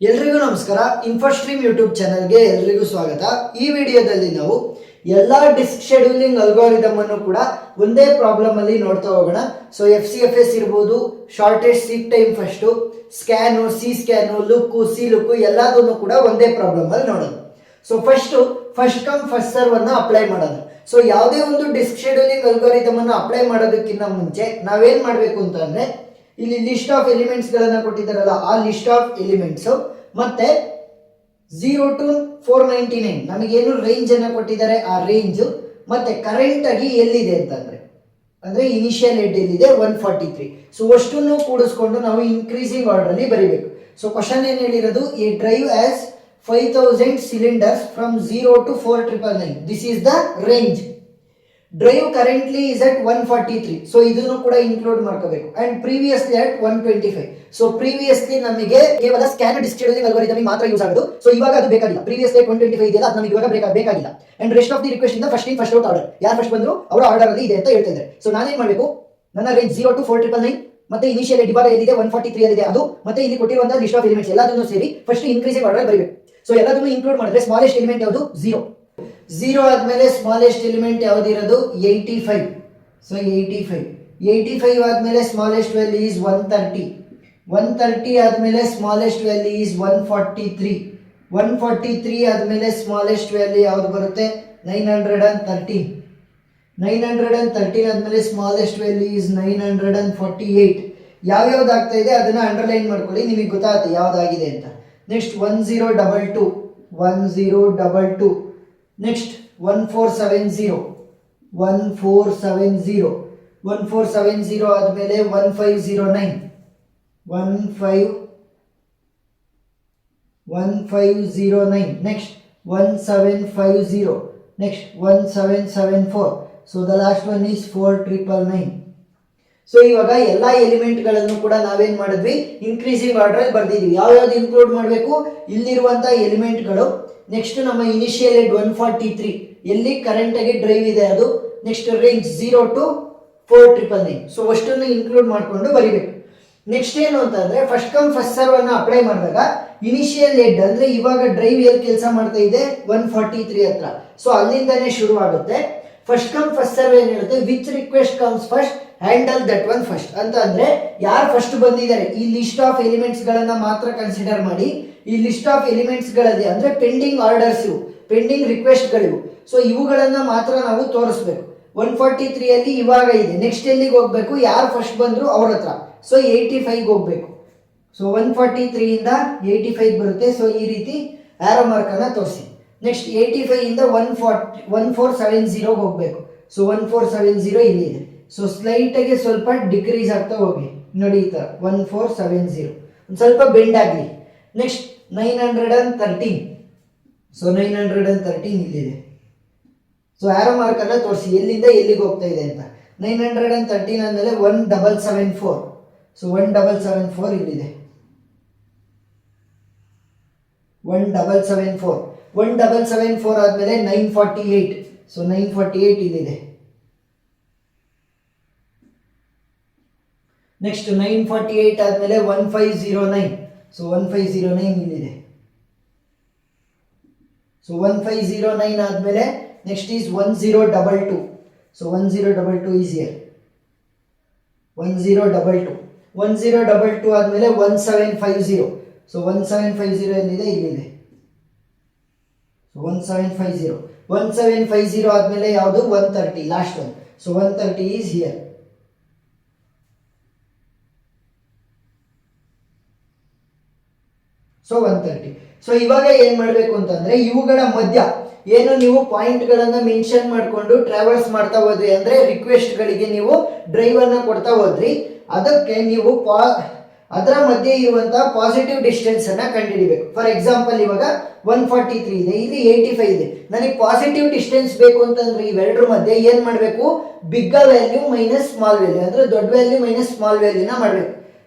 ಎಲ್ರಿಗೂ ನಮಸ್ಕಾರ. ಇನ್ಫೋಸ್ಟ್ರೀಮ್ ಯೂಟ್ಯೂಬ್ ಚಾನಲ್ಗೆ ಎಲ್ರಿಗೂ ಸ್ವಾಗತ. ಈ ವಿಡಿಯೋದಲ್ಲಿ ನಾವು ಎಲ್ಲಾ ಡಿಸ್ಕ್ ಶೆಡ್ಯೂಲಿಂಗ್ ಅಲ್ಗಾರಿದಮ್ ಅನ್ನು ಕೂಡ ಒಂದೇ ಪ್ರಾಬ್ಲಮ್ ಅಲ್ಲಿ ನೋಡ್ತಾ ಹೋಗೋಣ. ಸೊ FCFS ಇರ್ಬೋದು, shortest seek time first, scan, C scan, look, C look ಎಲ್ಲದನ್ನು ಕೂಡ ಒಂದೇ ಪ್ರಾಬ್ಲಮ್ ಅಲ್ಲಿ ನೋಡೋಣ. So first come first serve ಅನ್ನ ಅಪ್ಲೈ ಮಾಡೋಣ. ಸೊ ಯಾವುದೇ ಒಂದು ಡಿಸ್ಕ್ ಶೆಡ್ಯೂಲಿಂಗ್ ಅಲ್ಗಾರಿದಮ್ ಅನ್ನು ಅಪ್ಲೈ ಮಾಡೋದಕ್ಕಿಂತ ಮುಂಚೆ ನಾವೇನ್ ಮಾಡಬೇಕು ಅಂತಂದ್ರೆ, ಇಲ್ಲಿ ಲಿಸ್ಟ್ ಆಫ್ ಎಲಿಮೆಂಟ್ಸ್ ಗಳನ್ನ ಕೊಟ್ಟಿದ್ದಾರಲ್ಲ, ಆ ಲಿಸ್ಟ್ ಆಫ್ ಎಲಿಮೆಂಟ್ಸ್ ಮತ್ತೆ 0 to 499 ನಮಗೇನು ರೇಂಜ್ ಅನ್ನ ಕೊಟ್ಟಿದ್ದಾರೆ, ಆ ರೇಂಜ್ ಮತ್ತೆ ಕರೆಂಟ್ ಆಗಿ ಎಲ್ಲಿದೆ ಅಂತಂದ್ರೆ, ಅಂದ್ರೆ ಇನಿಷಿಯಲ್ ಹೆಡ್ ಎಲ್ಲಿದೆ 143. ಸೊ ಅಷ್ಟನ್ನು ಕೂಡಿಸ್ಕೊಂಡು ನಾವು ಇನ್ಕ್ರೀಸಿಂಗ್ ಆರ್ಡರ್ ಅಲ್ಲಿ ಬರೀಬೇಕು. ಸೊ ಕ್ವಶನ್ ಏನ್ ಹೇಳಿರೋದು, A drive as 5000 cylinders from 0 to 4999. This is the range. Drive currently is at 143. So ಇದನ್ನು ಕೂಡ ಇನ್ಕ್ಲೂಡ್ ಮಾಡ್ಕೋಬೇಕು. And previously at 125. So previously ನಮಗೆ ಕೇವಲ ಸ್ಕ್ಯಾನ್ ಡಿಸ್ಕ್ ಶೆಡ್ಯೂಲಿಂಗ್ ಅಲ್ಗಾರಿದಮ್ ಮಾತ್ರ ಯೂಸ್ ಆಗೋದು. ಸೊ ಇವಾಗ ಅದು ಬೇಕಾಗಿಲ್ಲ. ಪ್ರೀವಿಯಸ್ಲಿ 125 ಇದೆಯಲ್ಲ, ಅದು ನಮಗೆ ಇವಾಗ ಬೇಕಾಗಿಲ್ಲ. And rest of the request ಇಂದ first in first out order, ಯಾರು ಫಸ್ಟ್ ಬಂದ್ರು ಅವರ ಆರ್ಡರ್ ಅಲ್ಲಿ ಇದೆ ಅಂತ ಹೇಳ್ತಾ ಇದ್ದಾರೆ. ಸೊ ನಾನೇನ್ ಮಾಡಬೇಕು, ನನ್ನ ರೇಂಜ್ 0 to 4999 ಮತ್ತೆ ಇನಿಷಿಯಲ್ ಡಿಬಾರ ಎಲ್ಲಿದೆ 143 ಅಲ್ಲಿ ಇದೆ ಅದು, ಮತ್ತೆ ಇಲ್ಲಿ ಕೊಟ್ಟಿರುವಂತಹ ಲಿಸ್ಟ್ ಆಫ್ ಎಲಿಮೆಂಟ್ಸ್ ಎಲ್ಲದನ್ನು ಸೇರಿ ಫಸ್ಟ್ ಇನ್ಕ್ರೀಸಿಂಗ್ ಆರ್ಡರ್ ಬರೀಬೇಕು. ಸೊ ಎಲ್ಲದನ್ನು ಇನ್ಕ್ಲೂಡ್ ಮಾಡಿದ್ರೆ ಸ್ಮಾಲೆಸ್ಟ್ ಎಲಿಮೆಂಟ್ ಯಾವುದು 0 ಆದ್ಮೇಲೆ ಸ್ಮಾಲೆಸ್ಟ್ ಎಲಿಮೆಂಟ್ ಯಾವ್ದಿರೋದು 85. ಸೊ 85 ಆದ್ಮೇಲೆ ಸ್ಮಾಲೆಸ್ಟ್ ವ್ಯಾಲ್ಯೂ ಇಸ್ 130 ಆದ್ಮೇಲೆ ಸ್ಮಾಲೆಸ್ಟ್ ವ್ಯಾಲ್ಯೂ ಇಸ್ 143 ಆದ್ಮೇಲೆ ಸ್ಮಾಲೆಸ್ಟ್ ವ್ಯಾಲ್ಯೂ ಯಾವ್ದು ಬರುತ್ತೆ 913 ಆದ್ಮೇಲೆ ಸ್ಮಾಲೆಸ್ಟ್ ವ್ಯಾಲ್ಯೂ ಇಸ್ 948. ಯಾವ್ಯಾವ್ದು ಆಗ್ತಾ ಇದೆ ಅದನ್ನ ಅಂಡರ್ಲೈನ್ ಮಾಡ್ಕೊಳ್ಳಿ, ನಿಮಗೆ ಗೊತ್ತಾಗುತ್ತೆ ಯಾವ್ದಾಗಿದೆ ಅಂತ. ನೆಕ್ಸ್ಟ್ 1022, ನೆಕ್ಸ್ಟ್ 1470 ಆದ್ಮೇಲೆ 1509, next 1750, next 1774. So the last one is 4999. So ಇವಾಗ ಎಲ್ಲಾ ಎಲಿಮೆಂಟ್ ಗಳನ್ನು ಕೂಡ ನಾವೇನ್ ಮಾಡಿದ್ವಿ, ಇನ್ಕ್ರೀಸಿಂಗ್ ಆರ್ಡರ್ ಅಲ್ಲಿ ಬರ್ದಿದ್ವಿ. ಯಾವ್ಯಾವ್ದು ಇನ್ಕ್ಲೂಡ್ ಮಾಡಬೇಕು, ಇಲ್ಲಿರುವಂತಹ ಎಲಿಮೆಂಟ್ಗಳು, ನೆಕ್ಸ್ಟ್ ನಮ್ಮ ಇನಿಷಿಯಲ್ ಹೆಡ್ 143 ಎಲ್ಲಿ ಕರೆಂಟ್ ಆಗಿ ಡ್ರೈವ್ ಇದೆ ಅದು, ನೆಕ್ಸ್ಟ್ ರೇಂಜ್ 0 to 4999. ಸೊ ಅಷ್ಟನ್ನು ಇನ್ಕ್ಲೂಡ್ ಮಾಡ್ಕೊಂಡು ಬರಿಬೇಕು. ನೆಕ್ಸ್ಟ್ ಏನು ಅಂತಂದ್ರೆ, ಫಸ್ಟ್ ಕಮ್ ಫಸ್ಟ್ ಸರ್ವ್ ಅನ್ನ ಅಪ್ಲೈ ಮಾಡಿದಾಗ ಇನಿಷಿಯಲ್ ಹೆಡ್ ಅಂದ್ರೆ ಇವಾಗ ಡ್ರೈವ್ ಎಲ್ಲಿ ಕೆಲಸ ಮಾಡ್ತಾ ಇದೆ 143 ಹತ್ರ. ಸೊ ಅಲ್ಲಿಂದಾನೇ ಶುರು ಆಗುತ್ತೆ. ಫಸ್ಟ್ ಕಮ್ ಫಸ್ಟ್ ಸರ್ವ್ ಏನ್ ಹೇಳುತ್ತೆ, which request comes first handle that one first ಅಂತ. ಅಂದ್ರೆ ಯಾರು ಫಸ್ಟ್ ಬಂದಿದ್ದಾರೆ ಈ ಲಿಸ್ಟ್ ಆಫ್ ಎಲಿಮೆಂಟ್ಸ್ ಗಳನ್ನ ಮಾತ್ರ ಕನ್ಸಿಡರ್ ಮಾಡಿ. ಈ ಲಿಸ್ಟ್ ಆಫ್ ಎಲಿಮೆಂಟ್ಸ್ ಗಳಲ್ಲಿ ಅಂದ್ರೆ ಪೆಂಡಿಂಗ್ ಆರ್ಡರ್ಸ್ ಇವು, ಪೆಂಡಿಂಗ್ ರಿಕ್ವೆಸ್ಟ್ ಗಳಿವು. ಸೊ ಇವುಗಳನ್ನ ಮಾತ್ರ ನಾವು ತೋರಿಸ್ಬೇಕು. 143 ಅಲ್ಲಿ ಇವಾಗ ಇದೆ, ನೆಕ್ಸ್ಟ್ ಎಲ್ಲಿಗೆ ಹೋಗ್ಬೇಕು, ಯಾರು ಫಸ್ಟ್ ಬಂದ್ರು ಅವ್ರ ಹತ್ರ. ಸೊ 85 ಹೋಗ್ಬೇಕು. ಸೊ 143 ಇಂದ 85 ಬರುತ್ತೆ. ಸೊ ಈ ರೀತಿ ಆರೋ ಮಾರ್ಕ್ ಅನ್ನ ತೋರಿಸಿ. ನೆಕ್ಸ್ಟ್ 85 ಇಂದ 1470 ಹೋಗ್ಬೇಕು. ಸೊ 1470 ಇಲ್ಲಿದೆ. ಸೊ ಸ್ಲೈಟ್ ಆಗಿ ಸ್ವಲ್ಪ ಡಿಕ್ರೀಸ್ ಆಗ್ತಾ ಹೋಗಿ ನೋಡಿ, ಈ ತರ 1470 ಒಂದು ಸ್ವಲ್ಪ ಬೆಂಡ್ ಆಗಲಿ. ನೆಕ್ಸ್ಟ್ 913. ಸೊ 913 ಇಲ್ಲಿದೆ. ಸೊ ಆರೋ ಮಾರ್ಕ್ ಅನ್ನ ತೋರಿಸಿ ಎಲ್ಲಿಂದ ಎಲ್ಲಿಗೆ ಹೋಗ್ತಾ ಇದೆ ಅಂತ. 913 ಆದ್ಮೇಲೆ 1774. ಸೊ 1774 ಇಲ್ಲಿದೆ. 1774 ಆದ್ಮೇಲೆ 948. ಸೊ 948 ಇಲ್ಲಿದೆ. ನೆಕ್ಸ್ಟ್ 948 ಆದ್ಮೇಲೆ 1509. ಸೊ 1509 ಇಲ್ಲಿದೆ. ಸೊ 1509 ಆದ್ಮೇಲೆ next is 1022. So 1022 is here. 1022 ಆದ್ಮೇಲೆ 1750. ಸೊ 1750 ಎಲ್ಲಿದೆ, ಇಲ್ಲಿದೆ. ಸೊ 1750 ಆದ್ಮೇಲೆ ಯಾವುದು 130 last one. So 130 is here. So 130. So ಇವಾಗ ಏನ್ ಮಾಡಬೇಕು ಅಂತಂದ್ರೆ, ಇವುಗಳ ಮಧ್ಯ ಏನು ನೀವು ಪಾಯಿಂಟ್ ಗಳನ್ನ ಮೆನ್ಷನ್ ಮಾಡಿಕೊಂಡು ಟ್ರಾವಲ್ಸ್ ಮಾಡ್ತಾ ಹೋದ್ರಿ ಅಂದ್ರೆ ರಿಕ್ವೆಸ್ಟ್ ಗಳಿಗೆ ನೀವು ಡ್ರೈವ್ ಅನ್ನ ಕೊಡ್ತಾ ಹೋದ್ರಿ, ಅದಕ್ಕೆ ನೀವು ಅದರ ಮಧ್ಯೆ ಇರುವಂತಹ ಪಾಸಿಟಿವ್ ಡಿಸ್ಟೆನ್ಸ್ ಅನ್ನ ಕಂಡುಹಿಡಿಬೇಕು. ಫಾರ್ ಎಕ್ಸಾಂಪಲ್ ಇವಾಗ 143 ಇದೆ, ಇಲ್ಲಿ 85 ಇದೆ. ನನಗೆ ಪಾಸಿಟಿವ್ ಡಿಸ್ಟೆನ್ಸ್ ಬೇಕು ಅಂತಂದ್ರೆ ಇವೆರಡರ ಮಧ್ಯೆ ಏನ್ ಮಾಡಬೇಕು, big value minus small value ಅಂದ್ರೆ ದೊಡ್ಡ ವ್ಯಾಲ್ಯೂ ಮೈನಸ್ ಸ್ಮಾಲ್ ವ್ಯಾಲ್ಯೂನ ಮಾಡಬೇಕು.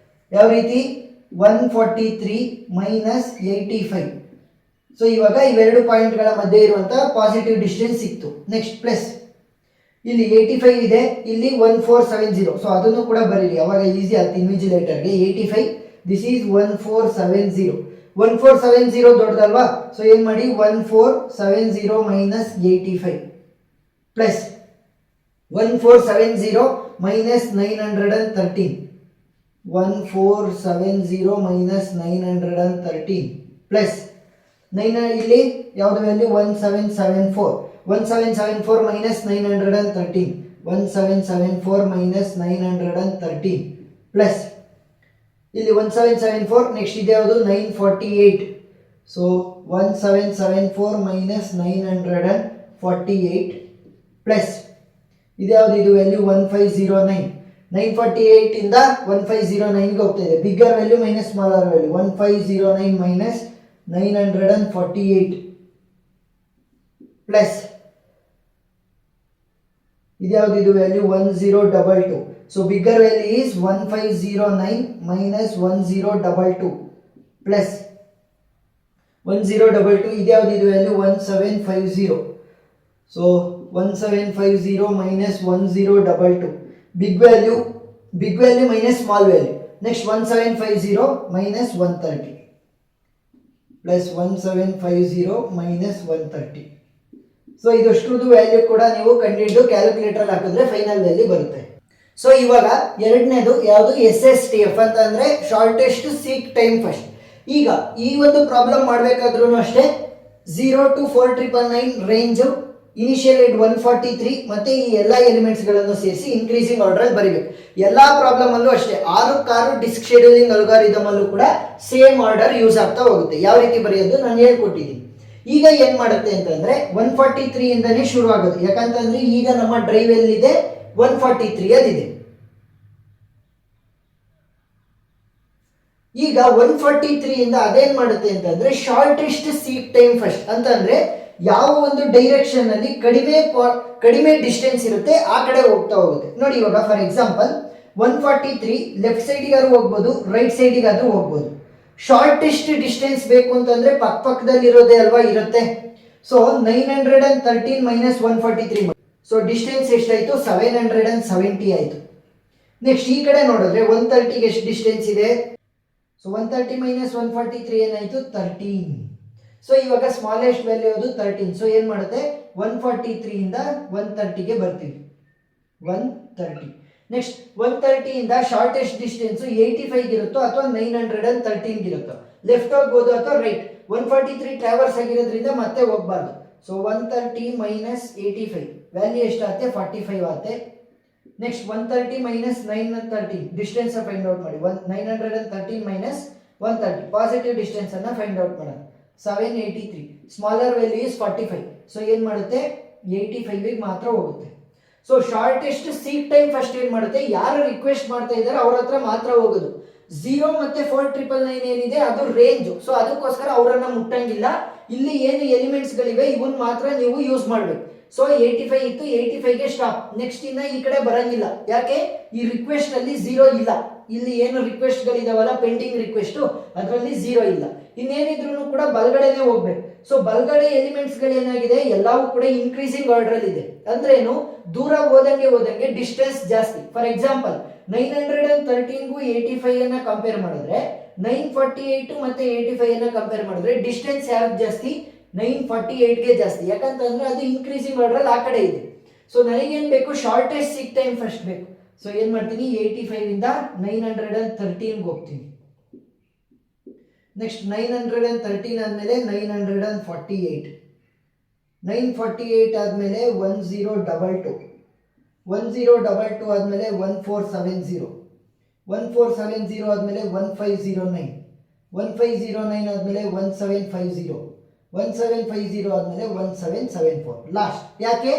ಯಾವ ರೀತಿ 143 ಮೈನಸ್ 85. ಸೊ ಇವಾಗ ಇವೆರಡು ಪಾಯಿಂಟ್ಗಳ ಮಧ್ಯೆ ಇರುವಂತಹ ಪಾಸಿಟಿವ್ ಡಿಸ್ಟೆನ್ಸ್ ಸಿಕ್ತು. ನೆಕ್ಸ್ಟ್ ಪ್ಲಸ್ ಇಲ್ಲಿ 85 ಇದೆ, ಇಲ್ಲಿ 1470. ಸೊ ಅದನ್ನು ಕೂಡ ಬರೀರಿ, ಅವಾಗ ಈಸಿ ಆಗುತ್ತೆ ಇನ್ವಿಜಿಲೇಟರ್ಗೆ. 85 ದಿಸ್ ಈಸ್ 1470. 1470 ದೊಡ್ಡದಲ್ವಾ, ಸೊ ಏನು ಮಾಡಿ 1470 minus 85 plus 1470 minus 913 1470 minus 913 plus 9 ಇಲ್ಲಿ ಯಾವುದು ವ್ಯಾಲ್ಯೂ 1774 ಮೈನಸ್ 913 1774 ಮೈನಸ್ 913 ಪ್ಲಸ್ ಇಲ್ಲಿ 1774 ನೆಕ್ಸ್ಟ್ ಇದೆ ಯಾವುದು 948 ಸೊ 1774 ಮೈನಸ್ 948 ಪ್ಲಸ್ ಇದು ಯಾವುದು ಇದು ವ್ಯಾಲ್ಯೂ 1509 948 ಇಂದ 1509 ಗೆ ಹೋಗ್ತಾ ಇದೆ. Bigger value minus smaller value 1509 minus 948 plus ಇದು ಯಾವುದು ಇದು value 1022 so bigger value is 1509 minus 1022 plus 1022 ಇದು ಯಾವುದು ಇದು value 1750 so 1750 minus 1022 big value minus small value next 1750 minus 130 plus 1750 minus 130 so ಇದಷ್ಟು ವ್ಯಾಲ್ಯೂ ಕೂಡ ನೀವು ಕಂಡುಹಿಡಿದು ಕ್ಯಾಲ್ಕುಲೇಟರ್ ಹಾಕಿದ್ರೆ ಫೈನಲ್ ವ್ಯಾಲ್ಯೂ ಬರುತ್ತೆ. ಸೊ ಇವಾಗ ಎರಡನೇದು ಯಾವುದು SSTF ಅಂತ ಅಂದ್ರೆ ಶಾರ್ಟೆಸ್ಟ್ ಸೀಕ್ ಟೈಮ್ ಫಸ್ಟ್. ಈಗ ಈ ಒಂದು ಪ್ರಾಬ್ಲಮ್ ಮಾಡಬೇಕಾದ್ರೂ ಅಷ್ಟೇ 0 to 4999 ರೇಂಜ್ ಇನಿಷಿಯಲ್ ಏಟ್ 143 ಮತ್ತೆ ಈ ಎಲ್ಲ ಎಲಿಮೆಂಟ್ಸ್ ಗಳನ್ನು ಸೇರಿಸಿ ಇನ್ಕ್ರೀಸಿಂಗ್ ಆರ್ಡರ್ ಅಲ್ಲಿ ಬರೀಬೇಕು. ಎಲ್ಲಾ ಪ್ರಾಬ್ಲಮ್ ಅಲ್ಲೂ ಅಷ್ಟೇ 6 ಡಿಸ್ಕ್ ಶೆಡ್ಯೂಲಿಂಗ್ ಅಲ್ಗಾರಿದಮ್ ಅಲ್ಲೂ ಕೂಡ ಸೇಮ್ ಆರ್ಡರ್ ಯೂಸ್ ಆಗ್ತಾ ಹೋಗುತ್ತೆ. ಯಾವ ರೀತಿ ಬರೆಯೋದು ನಾನು ಹೇಳ್ಕೊಟ್ಟಿದ್ದೀನಿ. ಈಗ ಏನ್ ಮಾಡುತ್ತೆ ಅಂತಂದ್ರೆ 143 ಇಂದನೇ ಶುರು ಆಗೋದು. ಯಾಕಂತಂದ್ರೆ ಈಗ ನಮ್ಮ ಡ್ರೈವ್ ಎಲ್ಲಿದೆ 143 ಅದಿದೆ. ಈಗ 143 ಇಂದ ಅದೇನ್ ಮಾಡುತ್ತೆ ಅಂತಂದ್ರೆ ಶಾರ್ಟೆಸ್ಟ್ ಸೀಕ್ ಟೈಮ್ ಫಸ್ಟ್ ಅಂತಂದ್ರೆ ಯಾವ ಒಂದು ಡೈರೆಕ್ಷನ್ ಅಲ್ಲಿ ಕಡಿಮೆ ಡಿಸ್ಟೆನ್ಸ್ ಇರುತ್ತೆ ಆ ಕಡೆ ಹೋಗ್ತಾ ಹೋಗುತ್ತೆ. ನೋಡಿ ಇವಾಗ ಫಾರ್ ಎಕ್ಸಾಂಪಲ್ 143 ಲೆಫ್ಟ್ ಸೈಡಿಗಾದ್ರೂ ಹೋಗ್ಬೋದು, ರೈಟ್ ಸೈಡಿಗಾದ್ರೂ ಹೋಗ್ಬೋದು. ಶಾರ್ಟೆಸ್ಟ್ ಡಿಸ್ಟೆನ್ಸ್ ಬೇಕು ಅಂತಂದ್ರೆ ಪಕ್ಕದಲ್ಲಿ ಇರೋದೇ ಅಲ್ವಾ ಇರುತ್ತೆ. ಸೊ 913 ಮೈನಸ್ 143 ಸೊ ಡಿಸ್ಟೆನ್ಸ್ ಎಷ್ಟಾಯ್ತು 770 ಆಯ್ತು. ನೆಕ್ಸ್ಟ್ ಈ ಕಡೆ ನೋಡಿದ್ರೆ 130ಗೆ ಎಷ್ಟು ಡಿಸ್ಟೆನ್ಸ್ ಇದೆ, ಸೊ 130 ಮೈನಸ್ 143 ಏನಾಯ್ತು 13. ಸೊ ಇವಾಗ ಸ್ಮಾಲೆಸ್ಟ್ ವ್ಯಾಲ್ಯೂ ಅದು 13. ಸೊ ಏನ್ ಮಾಡುತ್ತೆ 143 ಇಂದ 130ಗೆ ಬರ್ತೀವಿ 130. ನೆಕ್ಸ್ಟ್ 130 ಇಂದ ಶಾರ್ಟೆಸ್ಟ್ ಡಿಸ್ಟೆನ್ಸ್ 85 ಇರುತ್ತೋ ಅಥವಾ 913 ಇರುತ್ತೋ, ಲೆಫ್ಟ್ ಹೋಗ್ಬೋದು ಅಥವಾ ರೈಟ್. 143 ಟ್ರಾವರ್ಸ್ ಆಗಿರೋದ್ರಿಂದ ಮತ್ತೆ ಹೋಗ್ಬಾರ್ದು. ಸೊ 130 ಮೈನಸ್ 85 ವ್ಯಾಲ್ಯೂ ಎಷ್ಟಾಗುತ್ತೆ 45 ಆಗುತ್ತೆ. Next 130 minus 913 distance find out ಮಾಡಿ. 913 ಮೈನಸ್ 130 ಪಾಸಿಟಿವ್ ಡಿಸ್ಟೆನ್ಸ್ ಅನ್ನ ಫೈಂಡ್ ಔಟ್ ಮಾಡೋಣ. 783 ಸ್ಮಾಲರ್ ವ್ಯಾಲ್ಯೂ ಇಸ್ 45. ಸೊ ಏನ್ ಮಾಡುತ್ತೆ 85 ಗೆ ಮಾತ್ರ ಹೋಗುತ್ತೆ. So shortest seek time first ಏನ್ ಮಾಡುತ್ತೆ, ಯಾರು ರಿಕ್ವೆಸ್ಟ್ ಮಾಡ್ತಾ ಇದ್ದಾರೆ ಅವ್ರ ಹತ್ರ ಮಾತ್ರ ಹೋಗೋದು. 0 ಮತ್ತೆ 4999 ಏನಿದೆ ಅದು ರೇಂಜ್. ಸೊ ಅದಕ್ಕೋಸ್ಕರ ಅವರನ್ನ ಮುಟ್ಟಂಗಿಲ್ಲ. ಇಲ್ಲಿ ಏನು ಎಲಿಮೆಂಟ್ಸ್ ಗಳಿವೆ ಇವನ್ ಮಾತ್ರ ನೀವು ಯೂಸ್ ಮಾಡ್ಬೇಕು. ಸೊ 85 ಇತ್ತು, 85ಗೆ ಸ್ಟಾಪ್. ನೆಕ್ಸ್ಟ್ ಇನ್ನ ಈ ಕಡೆ ಬರಂಗಿಲ್ಲ. ಯಾಕೆ ಈ ರಿಕ್ವೆಸ್ಟ್ ಅಲ್ಲಿ 0 ಇಲ್ಲ. ಇಲ್ಲಿ ಏನು ರಿಕ್ವೆಸ್ಟ್ ಗಳಿದಾವಲ್ಲ ಪೆಂಡಿಂಗ್ ರಿಕ್ವೆಸ್ಟ್ ಅದರಲ್ಲಿ 0 ಇಲ್ಲ. ಇನ್ನೇನಿದ್ರು ಕೂಡ ಬಲಗಡೆನೆ ಹೋಗ್ಬೇಕು. ಸೊ ಬಲಗಡೆ ಎಲಿಮೆಂಟ್ಸ್ ಗಳು ಏನಾಗಿದೆ ಎಲ್ಲವೂ ಕೂಡ ಇನ್ಕ್ರೀಸಿಂಗ್ ಆರ್ಡರ್ ಅಲ್ಲಿ ಇದೆ. ಅಂದ್ರೆ ಏನು ದೂರ ಹೋದಂಗೆ ಡಿಸ್ಟೆನ್ಸ್ ಜಾಸ್ತಿ. ಫಾರ್ ಎಕ್ಸಾಂಪಲ್ 913ಗೂ 85 ಅನ್ನ ಕಂಪೇರ್ ಮಾಡಿದ್ರೆ 948 ಮತ್ತೆ 85 ಅನ್ನ ಕಂಪೇರ್ ಮಾಡಿದ್ರೆ ಡಿಸ್ಟೆನ್ಸ್ ಯಾರು ಜಾಸ್ತಿ 948ಗೆ ಜಾಸ್ತಿ. ಯಾಕಂತಂದ್ರೆ ಅದು ಇನ್ಕ್ರೀಸಿಂಗ್ ಆರ್ಡರ್ ಅಲ್ಲಿ ಆ ಕಡೆ ಇದೆ. ಸೊ ನನಗೇನ್ ಬೇಕು ಶಾರ್ಟೆಸ್ಟ್ ಸೀಕ್ ಟೈಮ್ ಫಸ್ಟ್ ಬೇಕು. ಸೊ ಏನ್ ಮಾಡ್ತೀನಿ 85 ಇಂದ 913ಗೆ ಹೋಗ್ತೀನಿ. ನೆಕ್ಸ್ಟ್ 913 ಆದ್ಮೇಲೆ 948 948 ಆದ್ಮೇಲೆ 1022 1022 ಆದ್ಮೇಲೆ 1470 1470 ಆದ್ಮೇಲೆ 1509 1509 ಆದ್ಮೇಲೆ 1750 1750 ಆದ್ಮೇಲೆ 1774 ಲಾಸ್ಟ್. ಯಾಕೆ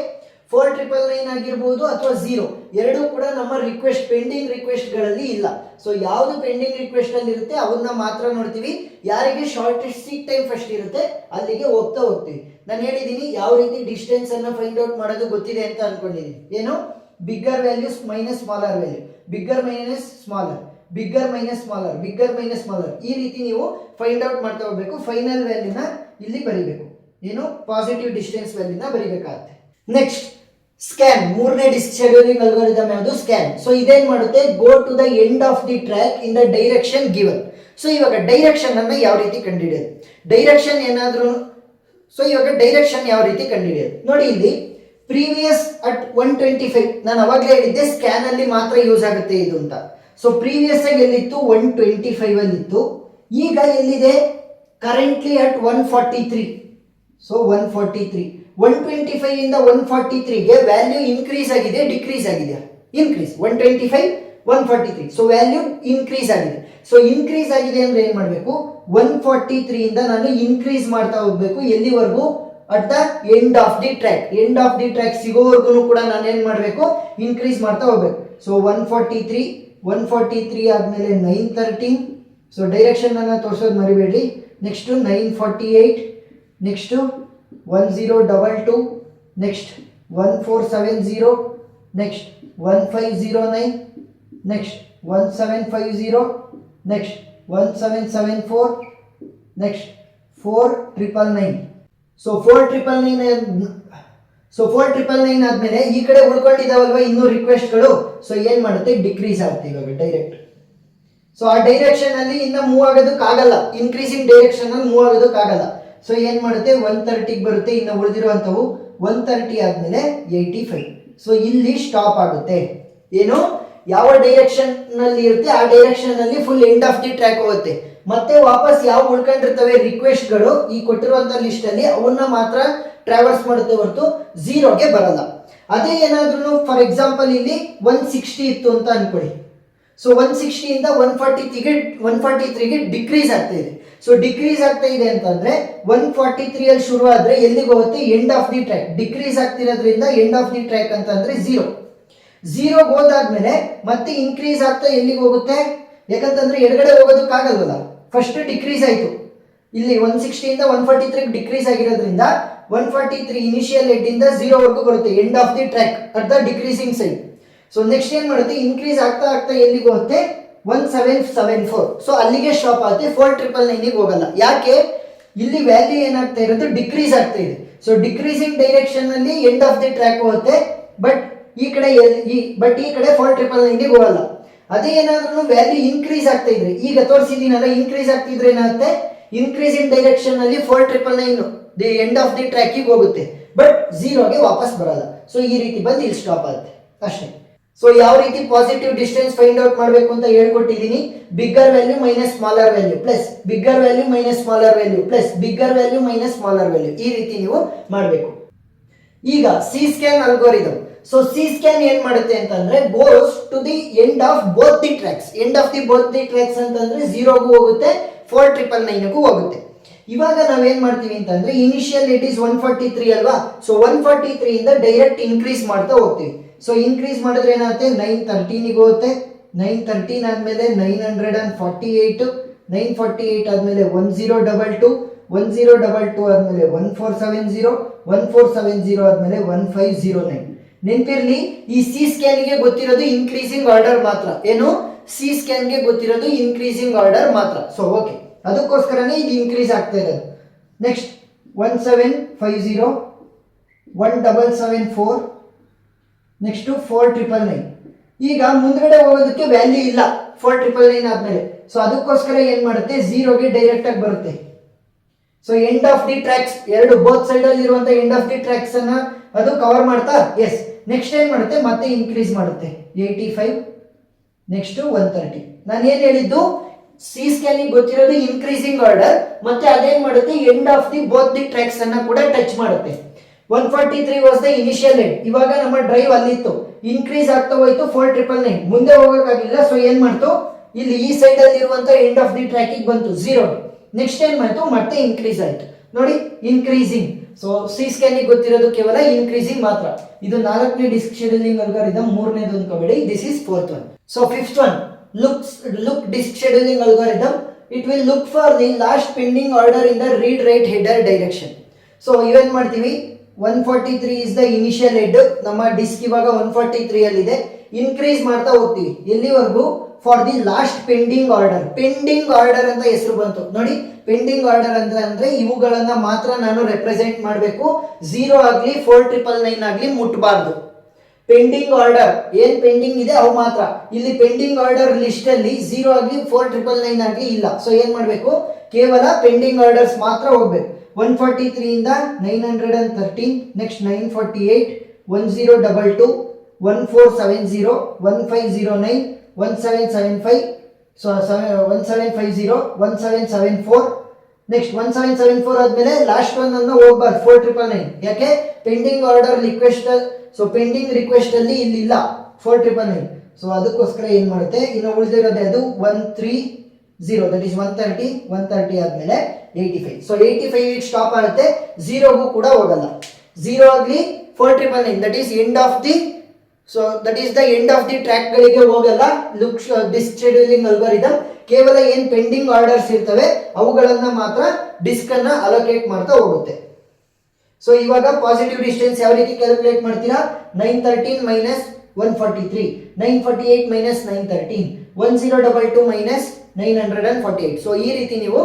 4999 ಆಗಿರ್ಬೋದು ಅಥವಾ 0 ಎರಡೂ ಕೂಡ ನಮ್ಮ ರಿಕ್ವೆಸ್ಟ್ ಪೆಂಡಿಂಗ್ ರಿಕ್ವೆಸ್ಟ್ ಗಳಲ್ಲಿ ಇಲ್ಲ. ಸೊ ಯಾವುದು ಪೆಂಡಿಂಗ್ ರಿಕ್ವೆಸ್ಟ್ ಅಲ್ಲಿ ಇರುತ್ತೆ ಅವನ್ನ ಮಾತ್ರ ನೋಡ್ತೀವಿ. ಯಾರಿಗೆ ಶಾರ್ಟೆಸ್ಟ್ ಸೀಕ್ ಟೈಮ್ ಫಸ್ಟ್ ಇರುತ್ತೆ ಅಲ್ಲಿಗೆ ಹೋಗ್ತಾ ಹೋಗ್ತೀವಿ. ನಾನು ಹೇಳಿದ್ದೀನಿ ಯಾವ ರೀತಿ ಡಿಸ್ಟೆನ್ಸ್ ಅನ್ನ ಫೈಂಡ್ ಔಟ್ ಮಾಡೋದು ಗೊತ್ತಿದೆ ಅಂತ ಅನ್ಕೊಂಡಿದ್ದೀನಿ. ಏನು bigger values minus smaller value, bigger minus smaller, bigger minus smaller, bigger minus smaller, ಈ ರೀತಿ ನೀವು ಫೈಂಡ್ ಔಟ್ ಮಾಡ್ತಾ ಹೋಗ್ಬೇಕು. ಫೈನಲ್ ವ್ಯಾಲ್ಯೂನ ಇಲ್ಲಿ ಬರೀಬೇಕು. ಏನು ಪಾಸಿಟಿವ್ ಡಿಸ್ಟೆನ್ಸ್ ವ್ಯಾಲ್ಯೂನ ಬರೀಬೇಕಾಗುತ್ತೆ. ನೆಕ್ಸ್ಟ್ ಸ್ಕ್ಯಾನ್, ಮೂರನೇ ಡಿಸ್ಕ್ ಶೆಡ್ಯೂಲಿಂಗ್ ಅಲ್ಗಾರಿದಮ್ ಯಾವುದು ಸ್ಕ್ಯಾನ್. ಸೊ ಇದೇನ್ ಮಾಡುತ್ತೆ go to the end of the track in the direction given. So ಇವಾಗ ಡೈರೆಕ್ಷನ್ ಅನ್ನ ಯಾವ ರೀತಿ ಕಂಡುಹಿಡಿಯೋದು, ಡೈರೆಕ್ಷನ್ ಏನಾದ್ರೂ ಸೊ ಇವಾಗ ಡೈರೆಕ್ಷನ್ ಯಾವ ರೀತಿ ಕಂಡುಹಿಡಿಯೋದು ನೋಡಿ, ಇಲ್ಲಿ ಪ್ರೀವಿಯಸ್ ಅಟ್ 125 ನಾನು ಅವಾಗಲೇ ಹೇಳಿದ್ದೆ ಸ್ಕ್ಯಾನ್ ಅಲ್ಲಿ ಮಾತ್ರ ಯೂಸ್ ಆಗುತ್ತೆ ಇದು ಅಂತ. ಸೊ ಪ್ರೀವಿಯಸ್ ಆಗಿ ಎಲ್ಲಿತ್ತು 125 ಅಲ್ಲಿ ಇತ್ತು, ಈಗ ಎಲ್ಲಿದೆ ಕರೆಂಟ್ಲಿ ಅಟ್ 143. ಸೊ 143 125 ಇಂದ 143ಗೆ ವ್ಯಾಲ್ಯೂ ಇನ್ಕ್ರೀಸ್ ಆಗಿದೆ ಡಿಕ್ರೀಸ್ ಆಗಿದೆ, ಇನ್ಕ್ರೀಸ್ 125 143. ಸೊ ವ್ಯಾಲ್ಯೂ ಇನ್ಕ್ರೀಸ್ ಆಗಿದೆ. ಸೊ ಇನ್ಕ್ರೀಸ್ ಆಗಿದೆ ಅಂದ್ರೆ ಏನ್ ಮಾಡಬೇಕು, 143 ಇಂದ ನಾನು ಇನ್ಕ್ರೀಸ್ ಮಾಡ್ತಾ ಹೋಗ್ಬೇಕು ಎಲ್ಲಿವರೆಗೂ, at the end of the track. End of the track ಸಿಗೋವರೆಗೂ ಕೂಡ ನಾನು ಏನ್ ಮಾಡಬೇಕು, ಇನ್ಕ್ರೀಸ್ ಮಾಡ್ತಾ ಹೋಗ್ಬೇಕು. ಸೊ 143 ಆದ್ಮೇಲೆ 913. ಸೊ ಡೈರೆಕ್ಷನ್ ಅನ್ನ ತೋರಿಸೋದು ಮರಿಬೇಡಿ. Next 948, next 1022, next 1470, next 1509, next 1750, next 1774, next 4999. So 4999 ಆದ್ಮೇಲೆ ಈ ಕಡೆ ಉಳ್ಕೊಂಡಿದ್ದಾವಲ್ವಾ ಇನ್ನೂ ರಿಕ್ವೆಸ್ಟ್ಗಳು, ಸೊ ಏನ್ ಮಾಡುತ್ತೆ ಡಿಕ್ರೀಸ್ ಆಗುತ್ತೆ ಇವಾಗ ಡೈರೆಕ್ಟ್. ಸೊ ಆ ಡೈರೆಕ್ಷನ್ ಅಲ್ಲಿ ಇನ್ನ ಮೂವ್ ಆಗೋದಕ್ಕಾಗಲ್ಲ, ಇನ್ಕ್ರೀಸಿಂಗ್ ಡೈರೆಕ್ಷನ್ ಅಲ್ಲಿ ಮೂವ್ ಆಗೋದಕ್ಕಾಗಲ್ಲ. ಸೊ ಏನ್ ಮಾಡುತ್ತೆ 130ಗೆ ಬರುತ್ತೆ, ಇನ್ನು ಉಳಿದಿರುವಂತವು 130 ಆದ್ಮೇಲೆ 85. ಸೊ ಇಲ್ಲಿ ಸ್ಟಾಪ್ ಆಗುತ್ತೆ. ಏನು ಯಾವ ಡೈರೆಕ್ಷನ್ ನಲ್ಲಿ ಇರುತ್ತೆ ಆ ಡೈರೆಕ್ಷನ್ ಅಲ್ಲಿ full end of the track ಹೋಗುತ್ತೆ. ಮತ್ತೆ ವಾಪಸ್ ಯಾವ ಉಳ್ಕೊಂಡಿರ್ತವೆ ರಿಕ್ವೆಸ್ಟ್ಗಳು ಈ ಕೊಟ್ಟಿರುವಂತ ಲಿಸ್ಟ್ ಅಲ್ಲಿ ಅವನ್ನ ಮಾತ್ರ ಟ್ರಾವರ್ಸ್ ಮಾಡುತ್ತೆ ಹೊರತು ಝೀರೋಗೆ ಬರಲ್ಲ. ಅದೇ ಏನಾದ್ರೂ ಫಾರ್ ಎಕ್ಸಾಂಪಲ್ ಇಲ್ಲಿ 160 ಇತ್ತು ಅಂತ ಅನ್ಕೊಳ್ಳಿ. ಸೊ 160 ಇಂದ 143ಗೆ ಡಿಕ್ರೀಸ್ ಆಗ್ತಾ ಇದೆ. ಸೊ ಡಿಕ್ರೀಸ್ ಆಗ್ತಾ ಇದೆ ಅಂತಂದ್ರೆ 143 ಅಲ್ಲಿ ಶುರು ಆದ್ರೆ ಎಲ್ಲಿಗೆ ಹೋಗುತ್ತೆ, end of the track. Decrease ಆಗ್ತಿರೋದ್ರಿಂದ ಎಂಡ್ ಆಫ್ ದಿ ಟ್ರ್ಯಾಕ್ ಅಂತಂದ್ರೆ 0ಗೆ ಹೋದಾದ್ಮೇಲೆ ಮತ್ತೆ ಇನ್ಕ್ರೀಸ್ ಆಗ್ತಾ ಎಲ್ಲಿಗೆ ಹೋಗುತ್ತೆ, ಯಾಕಂತಂದ್ರೆ ಎಡಗಡೆ ಹೋಗೋದಕ್ಕಾಗಲ್ವಲ್ಲ, ಫಸ್ಟ್ ಡಿಕ್ರೀಸ್ ಆಯ್ತು. ಇಲ್ಲಿ 160 ಇಂದ 143 ಡಿಕ್ರೀಸ್ ಆಗಿರೋದ್ರಿಂದ 143 ಇನಿಷಿಯಲ್ ಹೆಡ್ ಇಂದ 0ವರೆಗೂ ಬರುತ್ತೆ, end of the track at the decreasing side. So next ಏನ್ ಮಾಡುತ್ತೆ, ಇನ್ಕ್ರೀಸ್ ಆಗ್ತಾ ಆಗ್ತಾ ಎಲ್ಲಿಗೆ ಹೋಗುತ್ತೆ 1774. ಸೊ ಅಲ್ಲಿಗೆ ಸ್ಟಾಪ್ ಆಗುತ್ತೆ, 4999ಗೆ ಹೋಗಲ್ಲ. ಯಾಕೆ, ಇಲ್ಲಿ ವ್ಯಾಲ್ಯೂ ಏನಾಗ್ತಾ ಇರೋದು ಡಿಕ್ರೀಸ್ ಆಗ್ತಾ ಇದೆ. ಸೊ ಡಿಕ್ರೀಸಿಂಗ್ ಡೈರೆಕ್ಷನ್ ಅಲ್ಲಿ ಎಂಡ್ ಆಫ್ ದಿ ಟ್ರ್ಯಾಕ್ ಹೋಗುತ್ತೆ, ಬಟ್ ಈ ಕಡೆ 4999ಗೆ ಹೋಗಲ್ಲ. ಅದೇ ಏನಾದ್ರೂ ವ್ಯಾಲ್ಯೂ ಇನ್ಕ್ರೀಸ್ ಆಗ್ತಾ ಇದ್ರೆ, ಈಗ ತೋರಿಸಿದೀನಲ್ಲ ಇನ್ಕ್ರೀಸ್ ಆಗ್ತಿದ್ರೆ ಏನಾಗುತ್ತೆ, ಇನ್ಕ್ರೀಸಿಂಗ್ ಡೈರೆಕ್ಷನ್ ಅಲ್ಲಿ 4999 ದಿ ಎಂಡ್ ಆಫ್ ದಿ ಟ್ರ್ಯಾಕಿಗೆ ಹೋಗುತ್ತೆ, ಬಟ್ 0ಗೆ ವಾಪಸ್ ಬರಲ್ಲ. ಸೊ ಈ ರೀತಿ ಬಂದು ಇಲ್ಲಿ ಸ್ಟಾಪ್ ಆಗುತ್ತೆ ಅಷ್ಟೇ. ಸೊ ಯಾವ ರೀತಿ ಪಾಸಿಟಿವ್ ಡಿಸ್ಟೆನ್ಸ್ ಫೈಂಡ್ ಔಟ್ ಮಾಡಬೇಕು ಅಂತ ಹೇಳ್ಕೊಟ್ಟಿದ್ದೀನಿ. Bigger value minus smaller value plus bigger value minus smaller value plus bigger value minus smaller value, ಈ ರೀತಿ ನೀವು ಮಾಡಬೇಕು. ಈಗ C scan algorithm. So C scan ಏನ್ ಮಾಡುತ್ತೆ ಅಂತಂದ್ರೆ goes to the end of both the tracks. End of the both the tracks ಅಂತಂದ್ರೆ 0ಗೂ ಹೋಗುತ್ತೆ, 4999ಗೂ ಹೋಗುತ್ತೆ. ಇವಾಗ ನಾವೇನ್ ಮಾಡ್ತೀವಿ ಅಂತಂದ್ರೆ ಇನಿಷಿಯಲ್ ಇಟ್ ಈಸ್ 143 ಅಲ್ವಾ. ಸೊ 143 ಇಂದ ಡೈರೆಕ್ಟ್ ಇನ್ಕ್ರೀಸ್ ಮಾಡ್ತಾ ಹೋಗ್ತೀವಿ. ಸೊ ಇನ್ಕ್ರೀಸ್ ಮಾಡಿದ್ರೆ ಏನಾಗುತ್ತೆ, 913ಗೆ ಹೋಗುತ್ತೆ. 913 ಆದ್ಮೇಲೆ 948, 948 ಆದ್ಮೇಲೆ 1022, 1022 ಆದ್ಮೇಲೆ 1470, 1470 ಆದ್ಮೇಲೆ 1509. ನೆನಪಿರ್ಲಿ, ಈ ಸಿ ಸ್ಕ್ಯಾನ್ಗೆ ಗೊತ್ತಿರೋದು ಇನ್ಕ್ರೀಸಿಂಗ್ ಆರ್ಡರ್ ಮಾತ್ರ. ಏನು, ಸಿ ಸ್ಕ್ಯಾನ್ಗೆ ಗೊತ್ತಿರೋದು ಇನ್ಕ್ರೀಸಿಂಗ್ ಆರ್ಡರ್ ಮಾತ್ರ. ಸೊ ಓಕೆ, ಅದಕ್ಕೋಸ್ಕರನೇ ಇದು ಇನ್ಕ್ರೀಸ್ ಆಗ್ತಾ ಇರೋದು. Next 1750, 1774, next 4999. ಈಗ ಮುಂದ್ಗಡೆ ಹೋಗೋದಕ್ಕೆ ವ್ಯಾಲ್ಯೂ ಇಲ್ಲ 4999 ಆದ್ಮೇಲೆ. ಸೊ ಅದಕ್ಕೋಸ್ಕರ ಏನ್ ಮಾಡುತ್ತೆ, 0ಗೆ ಡೈರೆಕ್ಟ್ ಆಗಿ ಬರುತ್ತೆ. So end of the tracks ಎರಡು ಬೋತ್ ಸೈಡ್ ಅಲ್ಲಿ ಇರುವಂತ ಎಂಡ್ ಆಫ್ ದಿ ಟ್ರ್ಯಾಕ್ಸ್ ಅನ್ನ ಅದು ಕವರ್ ಮಾಡ್ತಾ ಎಸ್. ನೆಕ್ಸ್ಟ್ ಏನ್ ಮಾಡುತ್ತೆ, ಮತ್ತೆ ಇನ್ಕ್ರೀಸ್ ಮಾಡುತ್ತೆ 85, ನೆಕ್ಸ್ಟ್ 130. ನಾನು ಏನ್ ಹೇಳಿದ್ದು, ಸಿ ಸ್ಕ್ಯಾನಿಗೆ ಗೊತ್ತಿರೋದು ಇನ್ಕ್ರೀಸಿಂಗ್ ಆರ್ಡರ್, ಮತ್ತೆ ಅದೇನ್ ಮಾಡುತ್ತೆ end of the both the tracks ಅನ್ನ ಕೂಡ ಟಚ್ ಮಾಡುತ್ತೆ. 143 ವಾಸ್ ದ ಇನಿಷಿಯಲ್ ಹೆಡ್. ಇವಾಗ ನಮ್ಮ ಡ್ರೈವ್ ಅಲ್ಲಿತ್ತು, ಇನ್ಕ್ರೀಸ್ ಆಗ್ತಾ ಹೋಯ್ತು 4999, ಮುಂದೆ ಹೋಗಕ್ಕಾಗಿಲ್ಲ. ಸೊ ಏನ್ ಮಾಡ್ತು, ಇಲ್ಲಿ ಈ ಸೈಡ್ ಅಲ್ಲಿ ಇರುವಂತ ಎಂಡ್ ಆಫ್ ದಿ ಟ್ರ್ಯಾಕಿಗೆ ಬಂತು 0. ನೆಕ್ಸ್ಟ್ ಏನ್ ಮಾಡ್ತು, ಮತ್ತೆ ಇನ್ಕ್ರೀಸ್ ಆಯ್ತು ನೋಡಿ, ಇನ್ಕ್ರೀಸಿಂಗ್. ಸೊ ಸಿ ಸ್ಕ್ಯಾನಿಗೆ ಗೊತ್ತಿರೋದು ಕೇವಲ ಇನ್ಕ್ರೀಸಿಂಗ್ ಮಾತ್ರ. ಇದು 4ನೇ ಡಿಸ್ಕ್ ಶೆಡ್ಯೂಲಿಂಗ್ ಅಲ್ಗಾರಿದಮ್, 3ನೇದು ಅನ್ಕೋಬೇಡಿ, this is 4th one. So 5th one, look disk scheduling algorithm. It will look for the last pending order in the read write header direction. So ಇವೇನ್ ಮಾಡ್ತೀವಿ, 143 is the initial head. ನಮ್ಮ disk ಇವಾಗ 143 ಅಲ್ಲಿ ಇದೆ. Increase ಮಾಡ್ತಾ ಹೋಗ್ತೀವಿ ಎಲ್ಲಿವರೆಗೂ, for the last pending order. Pending order ಅಂತ ಹೆಸರು ಬಂತು ನೋಡಿ. ಪೆಂಡಿಂಗ್ ಆರ್ಡರ್ ಅಂದ್ರೆ ಇವುಗಳನ್ನ ಮಾತ್ರ ನಾನು ರೆಪ್ರೆಸೆಂಟ್ ಮಾಡಬೇಕು. 0 ಆಗ್ಲಿ 4999 ಆಗ್ಲಿ ಮುಟ್ಟಬಾರ್ದು. ಪೆಂಡಿಂಗ್ ಆರ್ಡರ್ ಏನ್ ಪೆಂಡಿಂಗ್ ಇದೆ ಅವು ಮಾತ್ರ. ಇಲ್ಲಿ ಪೆಂಡಿಂಗ್ ಆರ್ಡರ್ ಲಿಸ್ಟ್ ಅಲ್ಲಿ 0 ಆಗಲಿ 4999 ಆಗಲಿ ಇಲ್ಲ. ಸೊ ಏನ್ ಮಾಡ್ಬೇಕು, ಕೇವಲ ಪೆಂಡಿಂಗ್ ಆರ್ಡರ್ಸ್ ಮಾತ್ರ ಹೋಗ್ಬೇಕು. 143 ಇಂದ 913, ನೆಕ್ಸ್ಟ್ 948, 1022, 1470, 1509, 1775, ಸೊ 1750, 1774, ನೆಕ್ಸ್ಟ್ 1774 ಆದ್ಮೇಲೆ ಲಾಸ್ಟ್ ಒನ್ ಅನ್ನು ಹೋಗ್ಬಾರ್ದು 4999. ಯಾಕೆ, pending order request, so pending request ಅಲ್ಲಿ ಇಲ್ಲಿ ಇಲ್ಲ 4999. ಸೊ ಅದಕ್ಕೋಸ್ಕರ ಏನ್ ಮಾಡುತ್ತೆ, ಇನ್ನು ಉಳಿದಿರೋದೇ ಅದು 130, ದಟ್ ಇಸ್ 130, 130 ಆದ್ಮೇಲೆ 85. ಸೊ 85 ಸ್ಟಾಪ್ ಆಗುತ್ತೆ, 0ಗೂ ಕೂಡ ಹೋಗಲ್ಲ. 0 ಆಗಲಿ 4999, that is end of the, so that is the end of the track ಗಳಿಗೆ ಹೋಗಲ್ಲ ಡಿಸ್ಕ್ ಶೆಡ್ಯೂಲಿಂಗ್ ಅಲ್ಗಾರಿದಮ್. ಕೇವಲ ಏನ್ ಪೆಂಡಿಂಗ್ ಆರ್ಡರ್ಸ್ ಇರ್ತವೆ ಅವುಗಳನ್ನ ಮಾತ್ರ ಡಿಸ್ಕ್ ಅನ್ನ ಅಲೋಕೇಟ್ ಮಾಡ್ತಾ ಹೋಗುತ್ತೆ. ಸೊ ಇವಾಗ ಪಾಸಿಟಿವ್ ಡಿಸ್ಟೆನ್ಸ್ ಯಾವ ರೀತಿ ಕ್ಯಾಲ್ಕುಲೇಟ್ ಮಾಡ್ತೀರಾ, 913 ಮೈನಸ್ 143, 948 ಮೈನಸ್ 913, 1022 ಮೈನಸ್ 948. ಸೊ ಈ ರೀತಿ ನೀವು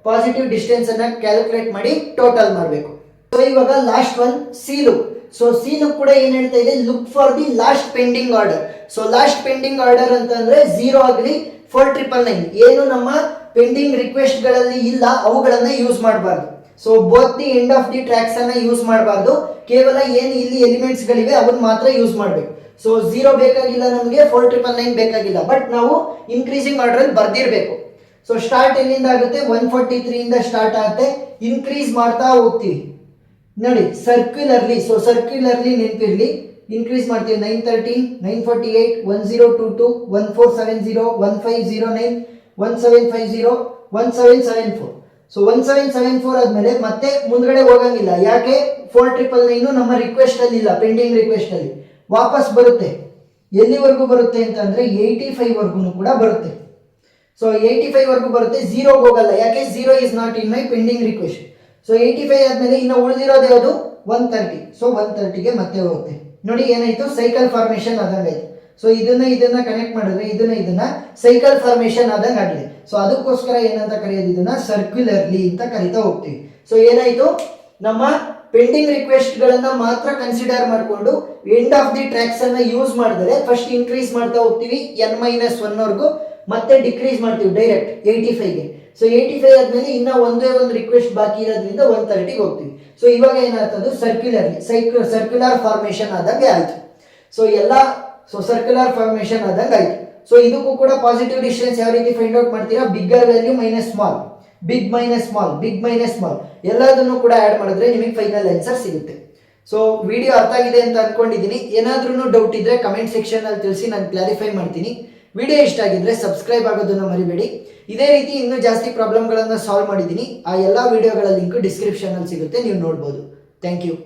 ಪಾಸಿಟಿವ್ ಡಿಸ್ಟೆನ್ಸ್ ಅನ್ನ ಕ್ಯಾಲ್ಕುಲೇಟ್ ಮಾಡಿ ಟೋಟಲ್ ಮಾಡಬೇಕು. ಸೊ ಇವಾಗ last one seal. So seal ಕೂಡ ಏನ್ ಹೇಳ್ತಾ ಇದೆ, look for the last pending order. So last pending order ಅಂತಂದ್ರೆ 0 ಆಗಲಿ 4999 ಏನು ನಮ್ಮ ಪೆಂಡಿಂಗ್ ರಿಕ್ವೆಸ್ಟ್ ಗಳಲ್ಲಿ ಇಲ್ಲ ಅವುಗಳನ್ನ ಯೂಸ್ ಮಾಡಬಾರ್ದು. So both the end of the tracks ಅನ್ನ ಯೂಸ್ ಮಾಡಬಾರ್ದು, ಕೇವಲ ಏನು ಇಲ್ಲಿ ಎಲಿಮೆಂಟ್ಸ್ ಗಳಿವೆ ಅವನ್ನ ಮಾತ್ರ ಯೂಸ್ ಮಾಡಬೇಕು. ಸೊ 0 ಬೇಕಾಗಿಲ್ಲ ನಮಗೆ, 4999 ಬೇಕಾಗಿಲ್ಲ, ಬಟ್ ನಾವು ಇನ್ಕ್ರೀಸಿಂಗ್ ಆರ್ಡರ್ ಅಲ್ಲಿ ಬರ್ದಿರ್ಬೇಕು. ಸೊ ಸ್ಟಾರ್ಟ್ ಎಲ್ಲಿಂದ ಆಗುತ್ತೆ, 143 ಇಂದ ಸ್ಟಾರ್ಟ್ ಆಗುತ್ತೆ, ಇನ್ಕ್ರೀಸ್ ಮಾಡ್ತಾ ಹೋಗ್ತೀವಿ ನೋಡಿ ಸರ್ಕ್ಯುಲರ್ಲಿ. ಸೊ ಸರ್ಕ್ಯುಲರ್ಲಿ ನೆನಪಿರ್ಲಿ, ಇನ್ಕ್ರೀಸ್ ಮಾಡ್ತೀವಿ 913, 948, 1022, 1470, 1509, 1750, 1774. ಸೊ 1774 ಆದ್ಮೇಲೆ ಮತ್ತೆ ಮುಂದ್ಗಡೆ ಹೋಗಂಗಿಲ್ಲ. ಯಾಕೆ, 4999 ನಮ್ಮ ರಿಕ್ವೆಸ್ಟ್ ಅಲ್ಲಿ ಇಲ್ಲ, ಪೆಂಡಿಂಗ್ ರಿಕ್ವೆಸ್ಟ್ ಅಲ್ಲಿ. ವಾಪಸ್ ಬರುತ್ತೆ, ಎಲ್ಲಿವರೆಗೂ ಬರುತ್ತೆ ಅಂತಂದ್ರೆ 85 ವರ್ಗು ಕೂಡ ಬರುತ್ತೆ. ಸೊ 85 ವರ್ಗು ಬರುತ್ತೆ, 0ಗೆ ಹೋಗಲ್ಲ. ಯಾಕೆ, 0 is not in my pending request. So 85 ಆದ್ಮೇಲೆ ಇನ್ನು ಉಳಿದಿರೋದು ಯಾವುದು, 130. ಸೊ 130ಗೆ ಮತ್ತೆ ಹೋಗುತ್ತೆ. ನೋಡಿ ಏನಾಯ್ತು, ಸೈಕಲ್ ಫಾರ್ಮೇಶನ್ ಆದಂಗಾಯ್ತು. ಸೊ ಇದನ್ನ ಕನೆಕ್ಟ್ ಮಾಡಿದ್ರೆ ಇದನ್ನ ಸೈಕಲ್ ಫಾರ್ಮೇಶನ್ ಆದಂಗ ಆಗಿದೆ. ಸೊ ಅದಕ್ಕೋಸ್ಕರ ಏನಂತ ಕರೆಯೋದು, ಇದನ್ನ ಸರ್ಕ್ಯುಲರ್ಲಿ ಅಂತ ಕರಿತಾ ಹೋಗ್ತೀವಿ. ಸೊ ಏನಾಯ್ತು, ನಮ್ಮ ಪೆಂಡಿಂಗ್ ರಿಕ್ವೆಸ್ಟ್ ಗಳನ್ನ ಮಾತ್ರ ಕನ್ಸಿಡರ್ ಮಾಡಿಕೊಂಡು ಎಂಡ್ ಆಫ್ ದಿ ಟ್ರ್ಯಾಕ್ಸ್ ಅನ್ನ ಯೂಸ್ ಮಾಡಿದ್ರೆ ಫಸ್ಟ್ ಇನ್ಕ್ರೀಸ್ ಮಾಡ್ತಾ ಹೋಗ್ತೀವಿ n-1 ವರ್ಗು, ಮತ್ತೆ ಡಿಕ್ರೀಸ್ ಮಾಡ್ತೀವಿ ಡೈರೆಕ್ಟ್ 85ಗೆ. ಸೊ 85 ಆದ್ಮೇಲೆ ಇನ್ನ ಒಂದೇ ಒಂದು ರಿಕ್ವೆಸ್ಟ್ ಬಾಕಿ ಇರೋದ್ರಿಂದ 130ಗೆ ಹೋಗ್ತೀವಿ. ಸೊ ಇವಾಗ ಏನಾಗ್ತದೆ, ಸರ್ಕ್ಯುಲರ್ ಫಾರ್ಮೇಶನ್ ಆದಂಗೆ ಆಯ್ತು. ಸೊ ಸರ್ಕ್ಯುಲರ್ ಫಾರ್ಮೇಶನ್ ಆದಂಗೆ ಆಯ್ತು. ಸೊ ಇದಕ್ಕೂ ಕೂಡ ಪಾಸಿಟಿವ್ ಡಿಸ್ಟೆನ್ಸ್ ಯಾವ ರೀತಿ ಫೈಂಡ್ ಔಟ್ ಮಾಡ್ತೀರಾ, bigger value minus small, big minus small, big minus small, ಎಲ್ಲದನ್ನು ಕೂಡ ಆಡ್ ಮಾಡಿದ್ರೆ ನಿಮಗೆ ಫೈನಲ್ ಆನ್ಸರ್ ಸಿಗುತ್ತೆ. ಸೊ ವಿಡಿಯೋ ಅರ್ಥ ಆಗಿದೆ ಅಂತ ಅನ್ಕೊಂಡಿದ್ದೀನಿ. ಏನಾದ್ರೂ ಡೌಟ್ ಇದ್ರೆ ಕಮೆಂಟ್ ಸೆಕ್ಷನ್ ಅಲ್ಲಿ ತಿಳಿಸಿ, ನಾನು ಕ್ಲಾರಿಫೈ ಮಾಡ್ತೀನಿ. ವಿಡಿಯೋ ಇಷ್ಟ ಆಗಿದ್ರೆ ಸಬ್ಸ್ಕ್ರೈಬ್ ಆಗೋದನ್ನು ಮರಿಬೇಡಿ. ಇದೇ ರೀತಿ ಇನ್ನೂ ಜಾಸ್ತಿ ಪ್ರಾಬ್ಲಮ್ಗಳನ್ನು ಸಾಲ್ವ್ ಮಾಡಿದ್ದೀನಿ. ಆ ಎಲ್ಲ ವಿಡಿಯೋಗಳ ಲಿಂಕ್ ಡಿಸ್ಕ್ರಿಪ್ಷನ್ ಅಲ್ಲಿ ಸಿಗುತ್ತೆ, ನೀವು ನೋಡ್ಬೋದು. Thank you.